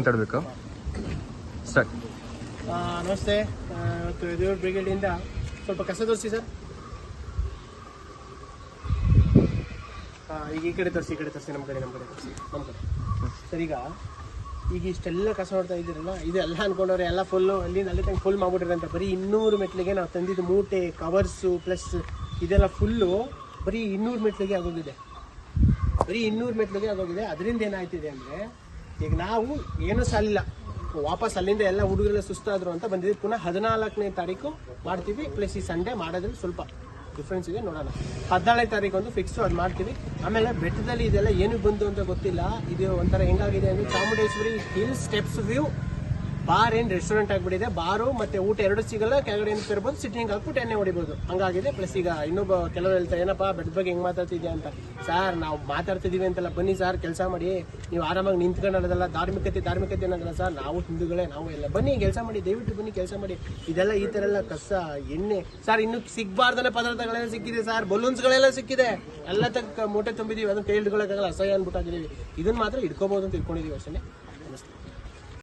ಮಾತಾಡಬೇಕು ಸರ್. ನಮಸ್ತೆ. ಇವತ್ತು ದೇವ್ರ ಬ್ರಿಗೇಡಿಂದ ಸ್ವಲ್ಪ ಕಸ ತೋರಿಸಿ ಸರ್. ಈಗ ಈ ಕಡೆ ತೋರಿಸಿ ನಮ್ಮ ಕಡೆ ಸರ್. ಈಗ ಇಷ್ಟೆಲ್ಲ ಕಸ ನೋಡ್ತಾ ಇದ್ದೀರಲ್ಲ, ಇದೆಲ್ಲ ಅನ್ಕೊಂಡವ್ರೆ ಎಲ್ಲ ಫುಲ್ಲು ಅಲ್ಲಿಂದ ಅಲ್ಲಿ ತನಕ ಫುಲ್ ಮಾಡ್ಬಿಟ್ರೆ ಅಂತ. ಬರೀ 200 ಮೆಟ್ಲಿಗೆ ನಾವು ತಂದಿದ್ದು ಮೂಟೆ ಕವರ್ಸು ಪ್ಲಸ್ ಇದೆಲ್ಲ ಫುಲ್ಲು ಬರೀ 200 ಮೆಟ್ಲಿಗೆ ಆಗೋಗಿದೆ. ಅದರಿಂದ ಏನಾಯ್ತಿದೆ ಅಂದರೆ, ಈಗ ನಾವು ಏನೂ ಸಾಲಿಲ್ಲ, ವಾಪಸ್ ಅಲ್ಲಿಂದ ಎಲ್ಲ ಹುಡುಗರೆಲ್ಲ ಸುಸ್ತಾದ್ರು ಅಂತ ಬಂದಿದ್ವಿ. ಪುನಃ 14ನೇ ತಾರೀಕು ಮಾಡ್ತೀವಿ. ಪ್ಲಸ್ ಈ ಸಂಡೇ ಮಾಡೋದ್ರಲ್ಲಿ ಸ್ವಲ್ಪ ಡಿಫ್ರೆನ್ಸ್ ಇದೆ, ನೋಡೋಣ. 14ನೇ ತಾರೀಕು ಒಂದು ಫಿಕ್ಸು, ಅದು ಮಾಡ್ತೀವಿ. ಆಮೇಲೆ ಬೆಟ್ಟದಲ್ಲಿ ಇದೆಲ್ಲ ಏನಕ್ಕೆ ಬಂತು ಅಂತ ಗೊತ್ತಿಲ್ಲ. ಇದು ಒಂಥರ ಹೆಂಗಾಗಿದೆ ಅಂದರೆ, Chamundeshwari hill steps view bar ಏನು ರೆಸ್ಟೋರೆಂಟ್ ಆಗಿಬಿಟ್ಟಿದೆ. ಬಾರು ಮತ್ತು ಊಟ ಎರಡು ಸಿಗಲ್ಲ, ಕೆಳಗಡೆ ಏನು ತಿರ್ಬೋದು, ಸಿಟ್ಟಿಂಗ್ ಹಾಕ್ಬಿಟ್ಟು ಎಣ್ಣೆ ಹೊಡಿಬೋದು, ಹಂಗಾಗಿದೆ. ಪ್ಲಸ್ ಈಗ ಇನ್ನೊಬ್ಬ ಕೆಲವರು ಹೇಳ್ತಾರೆ, ಏನಪ್ಪ ಬೆಟ್ಟದ ಬಗ್ಗೆ ಹೆಂಗೆ ಮಾತಾಡ್ತಿದ್ಯಾ ಅಂತ. ಸರ್, ನಾವು ಮಾತಾಡ್ತಿದ್ದೀವಿ ಅಂತಲ್ಲ, ಬನ್ನಿ ಸರ್ ಕೆಲಸ ಮಾಡಿ, ನೀವು ಆರಾಮಾಗಿ ನಿಂತ್ಕೊಳ್ಳೋದಲ್ಲ. ಧಾರ್ಮಿಕತೆ ಅನ್ನೋದಲ್ಲ ಸರ್, ನಾವು ಹಿಂದೂಗಳೇ, ನಾವು ಎಲ್ಲ ಬನ್ನಿ ಕೆಲಸ ಮಾಡಿ, ದಯವಿಟ್ಟು ಬನ್ನಿ ಕೆಲಸ ಮಾಡಿ. ಇದೆಲ್ಲ ಈ ಥರ ಎಲ್ಲ ಕಸ ಎಣ್ಣೆ ಸರ್, ಇನ್ನೂ ಸಿಗಬಾರ್ದಲ್ಲ ಪದಾರ್ಥಗಳೆಲ್ಲ ಸಿಕ್ಕಿದೆ ಸರ್, ಬಲೂನ್ಸ್ಗಳೆಲ್ಲ ಸಿಕ್ಕಿದೆ, ಎಲ್ಲ ಮೂಟೆ ತುಂಬಿದ್ದೀವಿ. ಅದನ್ನು ಕೈ ಹಿಡ್ಕೊಳ್ಳೋಕ್ಕಾಗಲ್ಲ, ಅಸಹ್ಯ ಅಂದ್ಬಿಟ್ಟಾಗಿದ್ದೀವಿ. ಇದನ್ನು ಮಾತ್ರ ಇಟ್ಕೋಬೋದು ಅಂತ ಇಟ್ಕೊಂಡಿದ್ದೀವಿ ಅಷ್ಟೇ.